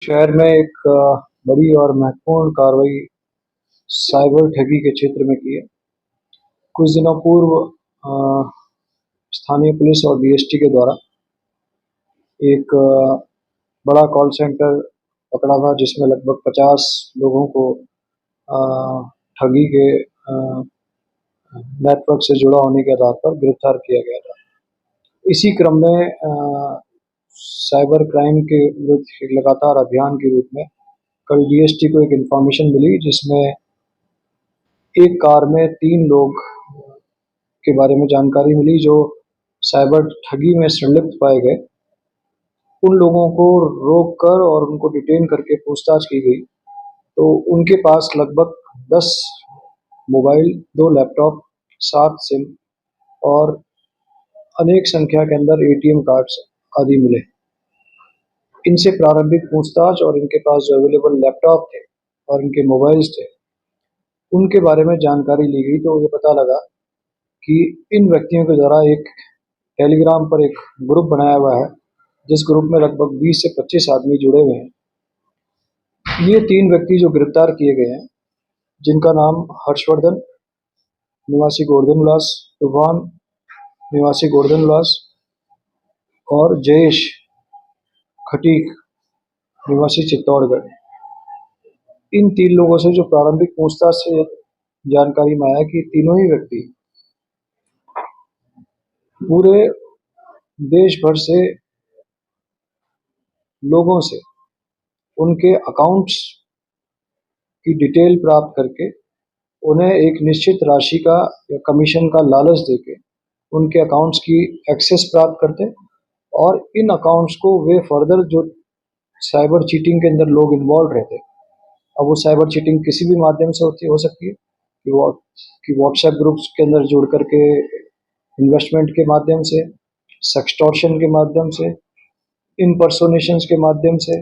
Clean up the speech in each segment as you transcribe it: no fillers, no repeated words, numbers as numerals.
शहर में एक बड़ी और महत्वपूर्ण कार्रवाई साइबर ठगी के क्षेत्र में की है। कुछ दिनों पूर्व स्थानीय पुलिस और बीएसटी के द्वारा एक बड़ा कॉल सेंटर पकड़ा था, जिसमें लगभग 50 लोगों को ठगी के नेटवर्क से जुड़ा होने के आधार पर गिरफ्तार किया गया था। इसी क्रम में साइबर क्राइम के विरुद्ध एक लगातार अभियान के रूप में कल बीएसटी को एक इन्फॉर्मेशन मिली, जिसमें एक कार में 3 लोग के बारे में जानकारी मिली जो साइबर ठगी में संलिप्त पाए गए। उन लोगों को रोक कर और उनको डिटेन करके पूछताछ की गई, तो उनके पास लगभग 10 मोबाइल, 2 लैपटॉप, 7 सिम और अनेक संख्या के अंदर एटीएम कार्ड्स आदि मिले। इनसे प्रारंभिक पूछताछ और इनके पास जो अवेलेबल लैपटॉप थे और इनके मोबाइल्स थे, उनके बारे में जानकारी ली गई, तो ये पता लगा कि इन व्यक्तियों के द्वारा एक टेलीग्राम पर एक ग्रुप बनाया हुआ है, जिस ग्रुप में लगभग 20 से 25 आदमी जुड़े हुए हैं। ये 3 व्यक्ति जो गिरफ्तार किए गए हैं, जिनका नाम हर्षवर्धन निवासी गोवर्धन उल्लास, तूफान निवासी गोवर्धन उल्लास और जयेश खटीक निवासी चित्तौड़गढ़। इन 3 लोगों से जो प्रारंभिक पूछताछ से जानकारी में आया कि तीनों ही व्यक्ति पूरे देश भर से लोगों से उनके अकाउंट्स की डिटेल प्राप्त करके उन्हें एक निश्चित राशि का या कमीशन का लालच देके उनके अकाउंट्स की एक्सेस प्राप्त करते, और इन अकाउंट्स को वे फर्दर जो साइबर चीटिंग के अंदर लोग इन्वॉल्व रहते, अब वो साइबर चीटिंग किसी भी माध्यम से हो सकती है कि व्हाट्सएप ग्रुप्स के अंदर जुड़ करके इन्वेस्टमेंट के माध्यम से, सेक्सटॉर्शन के माध्यम से, इम्पर्सोनेशंस के माध्यम से,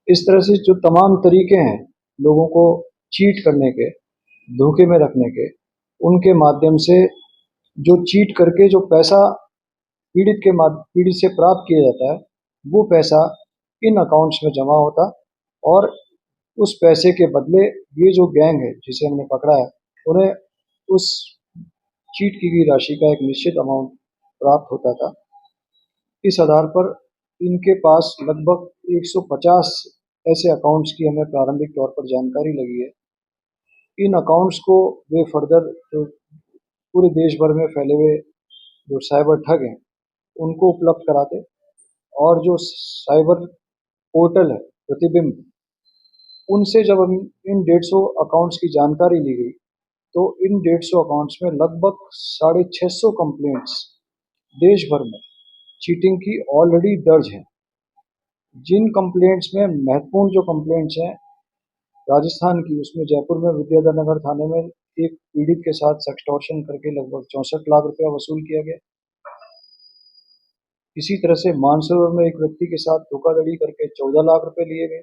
इस तरह से जो तमाम तरीके हैं लोगों को चीट करने के, धोखे में रखने के, उनके माध्यम से जो चीट करके जो पैसा पीड़ित से प्राप्त किया जाता है, वो पैसा इन अकाउंट्स में जमा होता, और उस पैसे के बदले ये जो गैंग है जिसे हमने पकड़ा है, उन्हें उस चीट की गई राशि का एक निश्चित अमाउंट प्राप्त होता था। इस आधार पर इनके पास लगभग 150 ऐसे अकाउंट्स की हमें प्रारंभिक तौर पर जानकारी लगी है। इन अकाउंट्स को वे फर्दर जो पूरे देश भर में फैले हुए जो साइबर ठग हैं, उनको उपलब्ध कराते, और जो साइबर पोर्टल है प्रतिबिंब, उनसे जब हम इन 150 अकाउंट्स की जानकारी ली गई, तो इन 150 अकाउंट्स में लगभग 650 कंप्लेंट्स देश भर में चीटिंग की ऑलरेडी दर्ज हैं। जिन कंप्लेंट्स में महत्वपूर्ण जो कंप्लेंट्स हैं राजस्थान की, उसमें जयपुर में विद्याधर नगर थाने में एक पीड़ित के साथ सेक्सटॉर्शन करके लगभग 64 लाख रुपया वसूल किया गया। इसी तरह से मानसरोवर में एक व्यक्ति के साथ धोखाधड़ी करके 14 लाख रुपए लिए गए।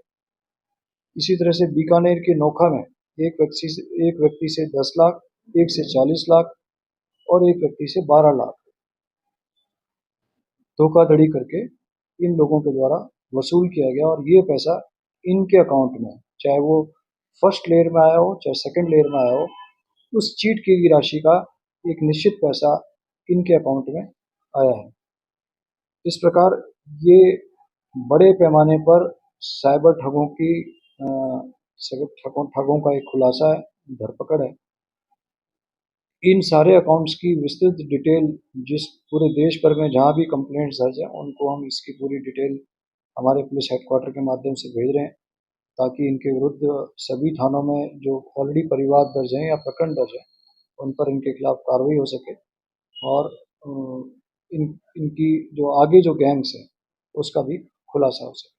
इसी तरह से बीकानेर के नोखा में एक व्यक्ति से 10 लाख, एक से 40 लाख और एक व्यक्ति से 12 लाख धोखाधड़ी करके इन लोगों के द्वारा वसूल किया गया, और ये पैसा इनके अकाउंट में, चाहे वो फर्स्ट लेयर में आया हो चाहे सेकंड लेयर में आया हो, उस चीट की गई राशि का एक निश्चित पैसा इनके अकाउंट में आया है। इस प्रकार ये बड़े पैमाने पर साइबर ठगों का एक खुलासा है, धरपकड़ है। इन सारे अकाउंट्स की विस्तृत डिटेल जिस पूरे देश भर में जहाँ भी कंप्लेंट्स दर्ज हैं, उनको हम इसकी पूरी डिटेल हमारे पुलिस हेडक्वार्टर के माध्यम से भेज रहे हैं, ताकि इनके विरुद्ध सभी थानों में जो ऑलरेडी परिवाद दर्ज हैं या प्रकरण दर्ज हैं, उन पर इनके खिलाफ कार्रवाई हो सके, और इनकी जो आगे जो गैंग्स हैं उसका भी खुलासा हो सके।